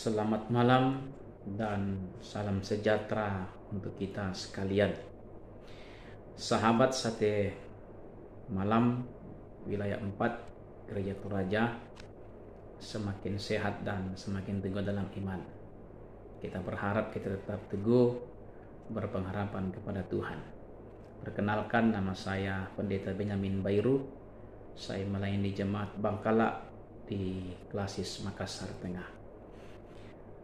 Selamat malam dan salam sejahtera untuk kita sekalian. Sahabat sate malam wilayah 4 Gereja Toraja, semakin sehat dan semakin teguh dalam iman. Kita berharap kita tetap teguh berpengharapan kepada Tuhan. Perkenalkan, nama saya Pendeta Benyamin Bairu. Saya melayani jemaat Bangkala di Klasis Makassar Tengah.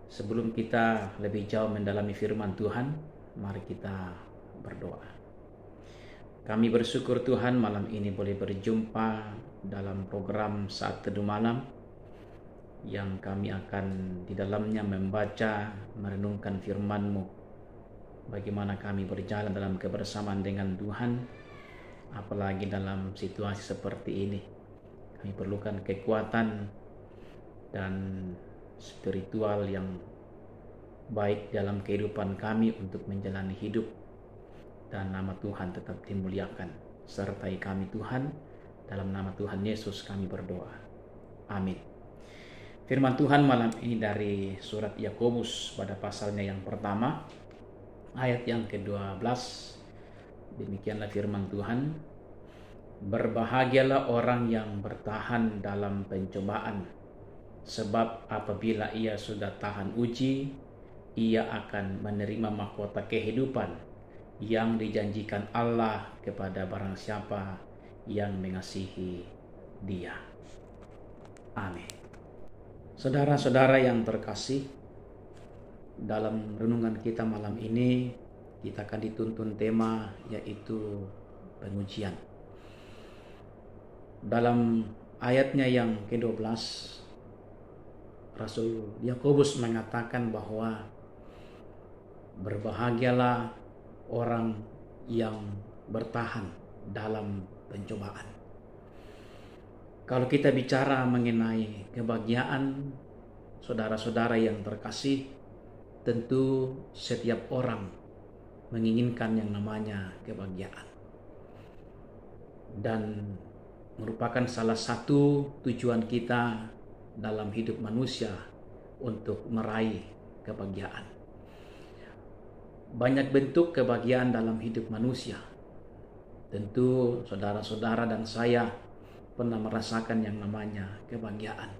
Sebelum kita lebih jauh mendalami firman Tuhan, mari kita berdoa. Kami bersyukur Tuhan malam ini boleh berjumpa dalam program Saat Teduh Malam yang kami akan di dalamnya membaca, merenungkan firman-Mu. Bagaimana kami berjalan dalam kebersamaan dengan Tuhan, apalagi dalam situasi seperti ini. Kami perlukan kekuatan dan spiritual yang baik dalam kehidupan kami untuk menjalani hidup, dan nama Tuhan tetap dimuliakan. Sertai kami Tuhan, dalam nama Tuhan Yesus kami berdoa. Amin. Firman Tuhan malam ini dari surat Yakobus pada pasalnya yang pertama, ayat yang ke-12. Demikianlah firman Tuhan. Berbahagialah orang yang bertahan dalam pencobaan, sebab apabila ia sudah tahan uji, ia akan menerima mahkota kehidupan yang dijanjikan Allah kepada barang siapa yang mengasihi Dia. Amin. Saudara-saudara yang terkasih, dalam renungan kita malam ini kita akan dituntun tema yaitu pengujian. Dalam ayatnya yang ke-12, Rasul Yakobus mengatakan bahwa berbahagialah orang yang bertahan dalam pencobaan. Kalau kita bicara mengenai kebahagiaan, saudara-saudara yang terkasih, tentu setiap orang menginginkan yang namanya kebahagiaan. Dan merupakan salah satu tujuan kita dalam hidup manusia untuk meraih kebahagiaan. Banyak bentuk kebahagiaan dalam hidup manusia. Tentu saudara-saudara dan saya pernah merasakan yang namanya kebahagiaan.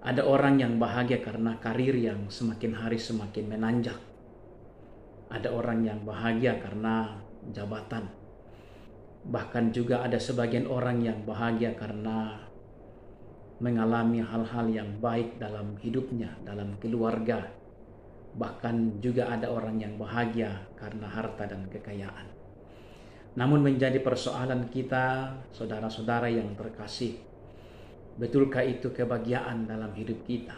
Ada orang yang bahagia karena karir yang semakin hari semakin menanjak. Ada orang yang bahagia karena jabatan. Bahkan juga ada sebagian orang yang bahagia karena mengalami hal-hal yang baik dalam hidupnya, dalam keluarga. Bahkan juga ada orang yang bahagia karena harta dan kekayaan. Namun menjadi persoalan kita, saudara-saudara yang terkasih, betulkah itu kebahagiaan dalam hidup kita?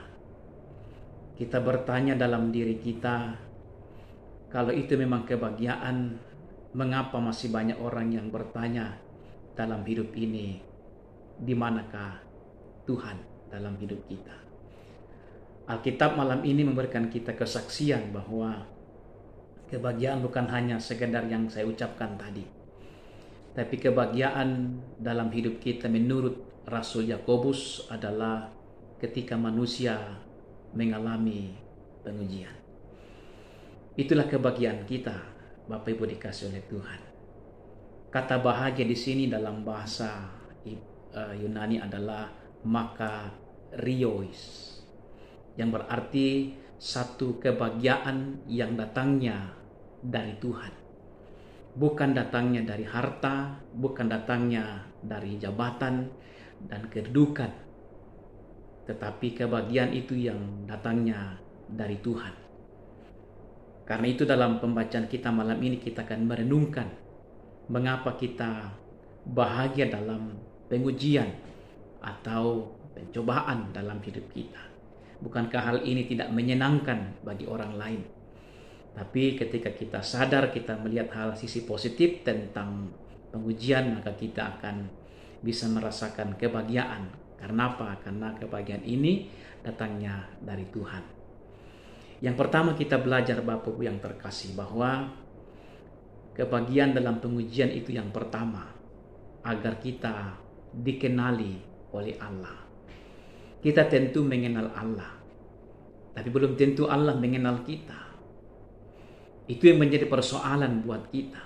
Kita bertanya dalam diri kita, kalau itu memang kebahagiaan, mengapa masih banyak orang yang bertanya dalam hidup ini, di manakah Tuhan dalam hidup kita? Alkitab malam ini memberikan kita kesaksian bahwa kebahagiaan bukan hanya sekedar yang saya ucapkan tadi, tapi kebahagiaan dalam hidup kita menurut Rasul Yakobus adalah ketika manusia mengalami pengujian. Itulah kebahagiaan kita, Bapak Ibu dikasih oleh Tuhan. Kata bahagia di sini dalam bahasa Yunani adalah makarios, yang berarti satu kebahagiaan yang datangnya dari Tuhan. Bukan datangnya dari harta, bukan datangnya dari jabatan dan kedudukan, tetapi kebahagiaan itu yang datangnya dari Tuhan. Karena itu dalam pembacaan kita malam ini kita akan merenungkan mengapa kita bahagia dalam pengujian atau pencobaan dalam hidup kita. Bukankah hal ini tidak menyenangkan bagi orang lain? Tapi ketika kita sadar, kita melihat hal sisi positif tentang pengujian, maka kita akan bisa merasakan kebahagiaan. Karena apa? Karena kebahagiaan ini datangnya dari Tuhan. Yang pertama kita belajar, Bapak Ibu yang terkasih, bahwa kebahagiaan dalam pengujian itu yang pertama, agar kita dikenali oleh Allah. Kita tentu mengenal Allah. tapi belum tentu Allah mengenal kita. Itu yang menjadi persoalan buat kita.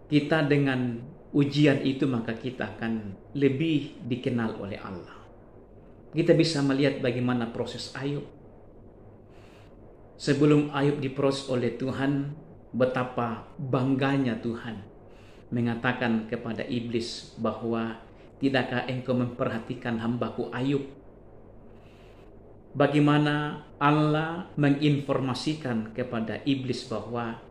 Kita dengan ujian itu maka kita akan lebih dikenal oleh Allah. Kita bisa melihat bagaimana proses Ayub. Sebelum Ayub diproses oleh Tuhan, betapa bangganya Tuhan mengatakan kepada iblis bahwa tidakkah engkau memperhatikan hambaku Ayub? Bagaimana Allah menginformasikan kepada iblis bahwa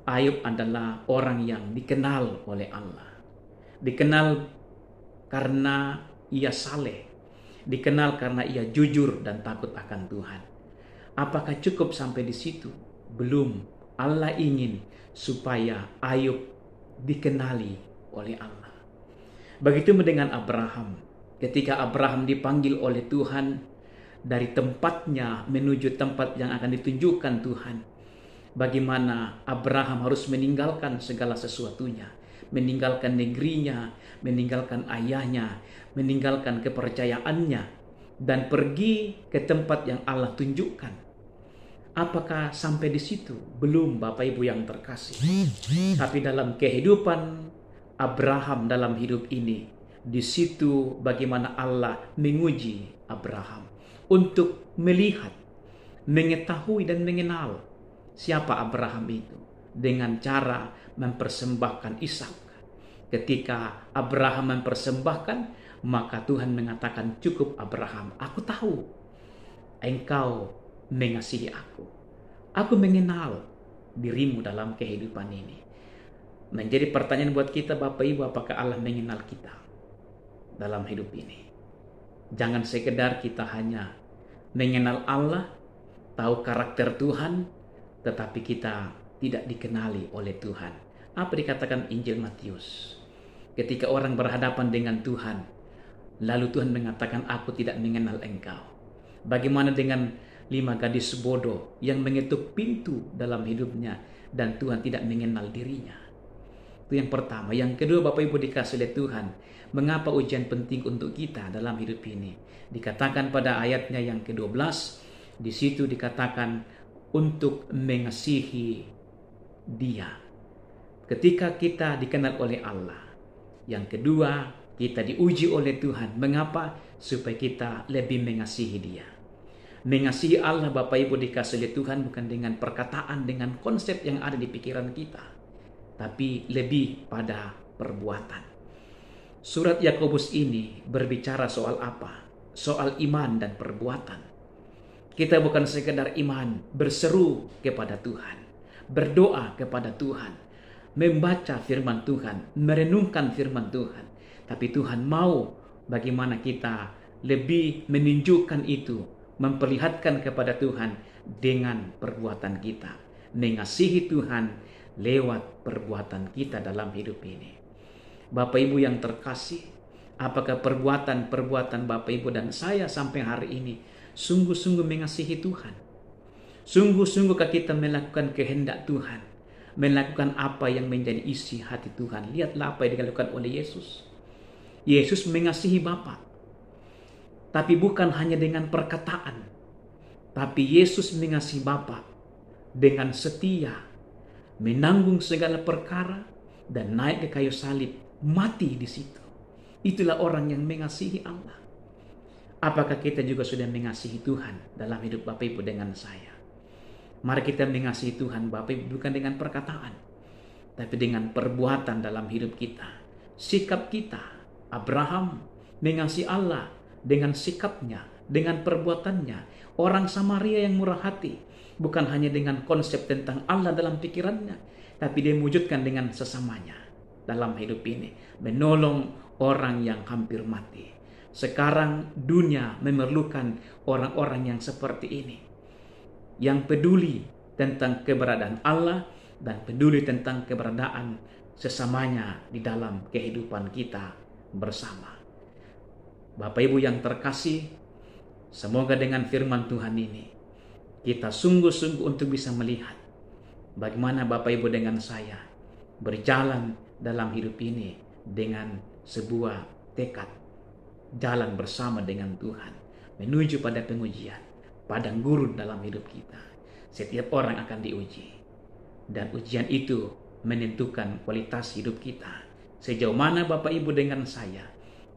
Ayub adalah orang yang dikenal oleh Allah. Dikenal karena ia saleh. Dikenal karena ia jujur dan takut akan Tuhan. Apakah cukup sampai di situ? Belum. Allah ingin supaya Ayub dikenali oleh Allah. Begitu dengan Abraham. Ketika Abraham dipanggil oleh Tuhan dari tempatnya menuju tempat yang akan ditunjukkan Tuhan, bagaimana Abraham harus meninggalkan segala sesuatunya, meninggalkan negerinya, meninggalkan ayahnya, meninggalkan kepercayaannya, dan pergi ke tempat yang Allah tunjukkan. Apakah sampai di situ? Belum, Bapak Ibu yang terkasih. Tapi dalam kehidupan Abraham dalam hidup ini, di situ bagaimana Allah menguji Abraham untuk melihat, mengetahui dan mengenal siapa Abraham itu dengan cara mempersembahkan Ishak. Ketika Abraham mempersembahkan, maka Tuhan mengatakan, cukup Abraham, aku tahu engkau mengasihi aku. Aku mengenal dirimu dalam kehidupan ini. Menjadi pertanyaan buat kita Bapak Ibu, apakah Allah mengenal kita dalam hidup ini? Jangan sekedar kita hanya mengenal Allah, tahu karakter Tuhan, tetapi kita tidak dikenali oleh Tuhan. Apa dikatakan Injil Matius? Ketika orang berhadapan dengan Tuhan, lalu Tuhan mengatakan, aku tidak mengenal engkau. Bagaimana dengan 5 gadis bodoh yang mengetuk pintu dalam hidupnya dan Tuhan tidak mengenal dirinya? Itu yang pertama. Yang kedua, Bapak Ibu dikasih oleh Tuhan, mengapa ujian penting untuk kita dalam hidup ini? Dikatakan pada ayatnya yang ke-12, di situ dikatakan untuk mengasihi Dia. Ketika kita dikenal oleh Allah. Yang kedua, kita diuji oleh Tuhan. Mengapa? Supaya kita lebih mengasihi Dia. Mengasihi Allah, Bapak Ibu dikasih oleh Tuhan, bukan dengan perkataan, dengan konsep yang ada di pikiran kita, tapi lebih pada perbuatan. Surat Yakobus ini berbicara soal apa? Soal iman dan perbuatan. Kita bukan sekedar iman, berseru kepada Tuhan, berdoa kepada Tuhan, membaca firman Tuhan, merenungkan firman Tuhan. Tapi Tuhan mau bagaimana kita lebih menunjukkan itu, memperlihatkan kepada Tuhan dengan perbuatan kita. Mengasihi Tuhan lewat perbuatan kita dalam hidup ini. Bapak Ibu yang terkasih, apakah perbuatan-perbuatan Bapak Ibu dan saya sampai hari ini sungguh-sungguh mengasihi Tuhan? Sungguh-sungguhkah kita melakukan kehendak Tuhan? Melakukan apa yang menjadi isi hati Tuhan? Lihatlah apa yang dilakukan oleh Yesus. Yesus mengasihi Bapa. Tapi bukan hanya dengan perkataan. Tapi Yesus mengasihi Bapa dengan setia, menanggung segala perkara, dan naik ke kayu salib, mati di situ. Itulah orang yang mengasihi Allah. Apakah kita juga sudah mengasihi Tuhan dalam hidup Bapak Ibu dengan saya? Mari kita mengasihi Tuhan Bapak Ibu bukan dengan perkataan, tapi dengan perbuatan dalam hidup kita. Sikap kita, Abraham mengasihi Allah dengan sikapnya, dengan perbuatannya. Orang Samaria yang murah hati, bukan hanya dengan konsep tentang Allah dalam pikirannya, tapi dia mewujudkan dengan sesamanya dalam hidup ini. Menolong orang yang hampir mati. Sekarang dunia memerlukan orang-orang yang seperti ini, yang peduli tentang keberadaan Allah dan peduli tentang keberadaan sesamanya di dalam kehidupan kita bersama. Bapak Ibu yang terkasih, semoga dengan firman Tuhan ini kita sungguh-sungguh untuk bisa melihat bagaimana Bapak Ibu dengan saya berjalan dalam hidup ini dengan sebuah tekad jalan bersama dengan Tuhan menuju pada pengujian, padang gurun dalam hidup kita. Setiap orang akan diuji. Dan ujian itu menentukan kualitas hidup kita. Sejauh mana Bapak Ibu dengan saya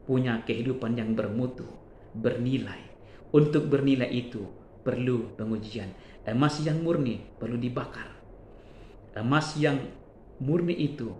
punya kehidupan yang bermutu, bernilai. Untuk bernilai itu perlu pengujian. Emas yang murni perlu dibakar. Emas yang murni itu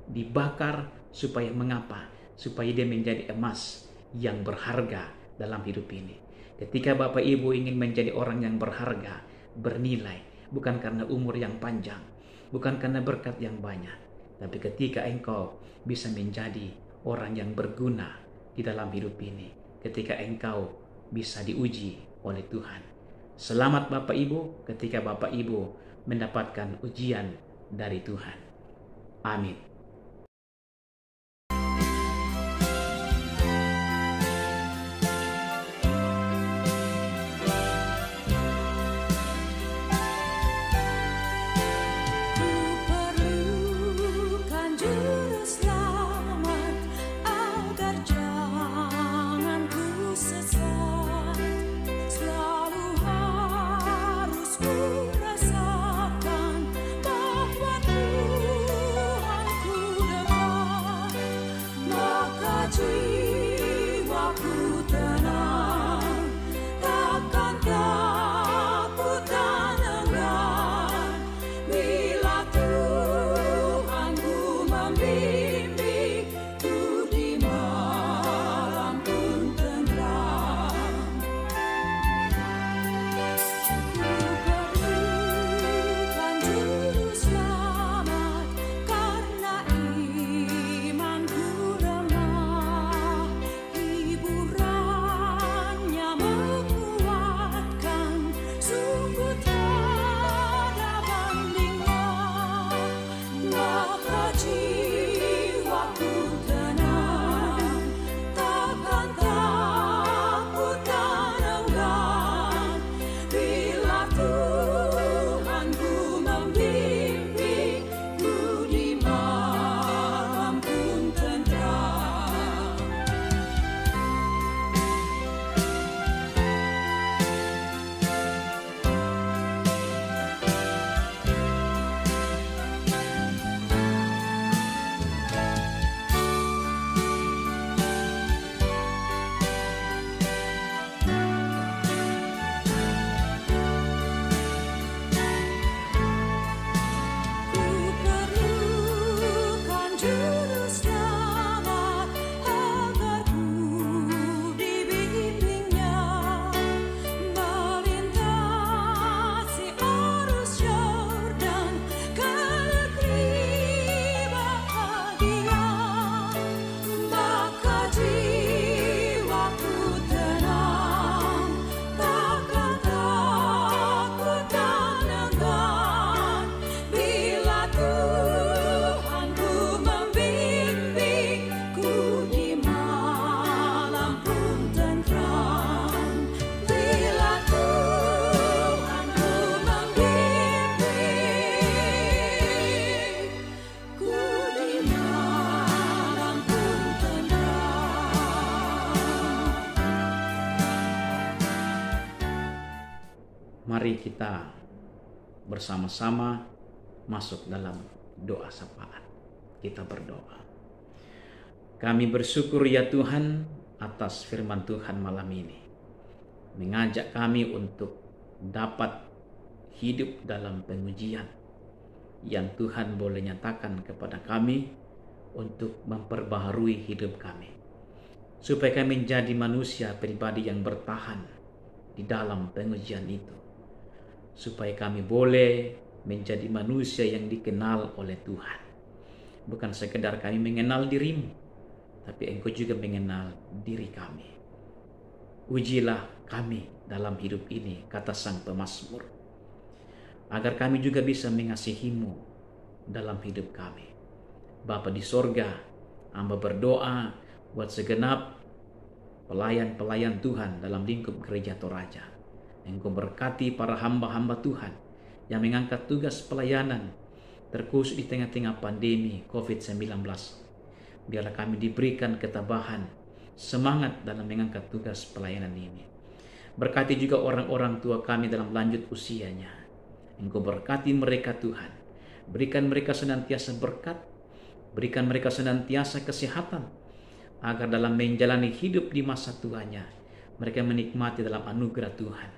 dibakar supaya mengapa? Supaya dia menjadi emas yang berharga dalam hidup ini. Ketika Bapak Ibu ingin menjadi orang yang berharga, bernilai, bukan karena umur yang panjang, bukan karena berkat yang banyak, tapi ketika engkau bisa menjadi orang yang berguna di dalam hidup ini, ketika engkau bisa diuji oleh Tuhan. Selamat Bapak Ibu ketika Bapak Ibu mendapatkan ujian dari Tuhan. Amin. Mari kita bersama-sama masuk dalam doa sapaan. Kita berdoa. Kami bersyukur ya Tuhan atas firman Tuhan malam ini. Mengajak kami untuk dapat hidup dalam pengujian yang Tuhan boleh nyatakan kepada kami untuk memperbaharui hidup kami. Supaya kami menjadi manusia pribadi yang bertahan di dalam pengujian itu. Supaya kami boleh menjadi manusia yang dikenal oleh Tuhan. Bukan sekedar kami mengenal dirimu, tapi Engkau juga mengenal diri kami. Ujilah kami dalam hidup ini, kata Sang Pemazmur, agar kami juga bisa mengasihi-Mu dalam hidup kami. Bapa di sorga, hamba berdoa buat segenap pelayan-pelayan Tuhan dalam lingkup gereja Toraja. Engkau berkati para hamba-hamba Tuhan yang mengangkat tugas pelayanan terkhusus di tengah-tengah pandemi COVID-19. Biarlah kami diberikan ketabahan, semangat dalam mengangkat tugas pelayanan ini. Berkati juga orang-orang tua kami dalam lanjut usianya. Engkau berkati mereka Tuhan. Berikan mereka senantiasa berkat. Berikan mereka senantiasa kesehatan. Agar dalam menjalani hidup di masa tuanya, mereka menikmati dalam anugerah Tuhan.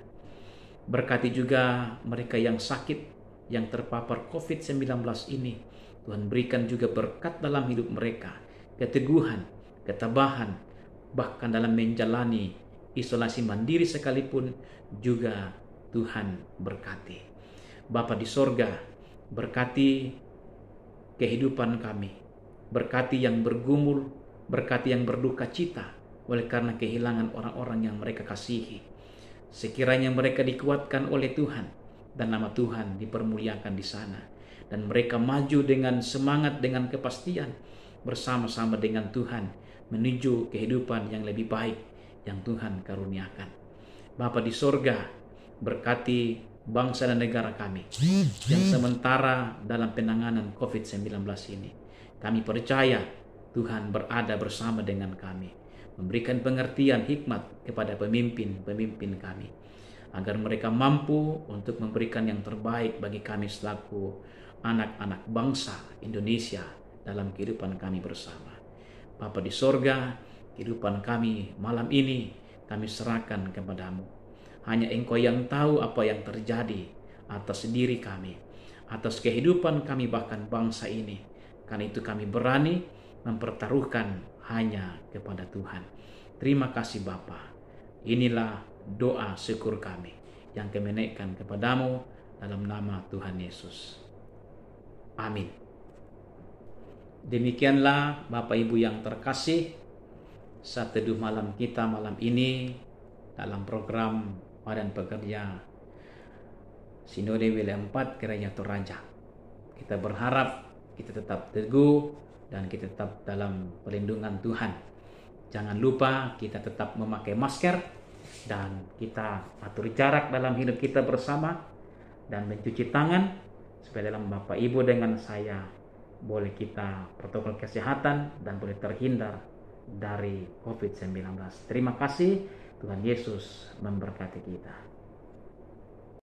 Berkati juga mereka yang sakit, yang terpapar COVID-19 ini. Tuhan berikan juga berkat dalam hidup mereka. Keteguhan, ketabahan, bahkan dalam menjalani isolasi mandiri sekalipun juga Tuhan berkati. Bapa di sorga, berkati kehidupan kami. Berkati yang bergumul, berkati yang berduka cita oleh karena kehilangan orang-orang yang mereka kasihi. Sekiranya mereka dikuatkan oleh Tuhan dan nama Tuhan dipermuliakan di sana. Dan mereka maju dengan semangat, dengan kepastian bersama-sama dengan Tuhan menuju kehidupan yang lebih baik yang Tuhan karuniakan. Bapa di sorga, berkati bangsa dan negara kami yang sementara dalam penanganan COVID-19 ini. Kami percaya Tuhan berada bersama dengan kami, memberikan pengertian hikmat kepada pemimpin-pemimpin kami, agar mereka mampu untuk memberikan yang terbaik bagi kami selaku anak-anak bangsa Indonesia dalam kehidupan kami bersama. Bapa di sorga, kehidupan kami malam ini kami serahkan kepadamu. Hanya Engkau yang tahu apa yang terjadi atas diri kami, atas kehidupan kami bahkan bangsa ini. Karena itu kami berani mempertaruhkan hanya kepada Tuhan. Terima kasih Bapa. Inilah doa syukur kami yang kami naikkan kepadamu dalam nama Tuhan Yesus. Amin. Demikianlah Bapak Ibu yang terkasih, saat teduh malam kita malam ini dalam program Padan Pekerja Sinode Wilayah 4 Gereja Toraja. Kita berharap kita tetap teguh dan kita tetap dalam perlindungan Tuhan. Jangan lupa kita tetap memakai masker dan kita atur jarak dalam hidup kita bersama dan mencuci tangan supaya dalam Bapak Ibu dengan saya boleh kita protokol kesehatan dan boleh terhindar dari COVID-19. Terima kasih, Tuhan Yesus memberkati kita.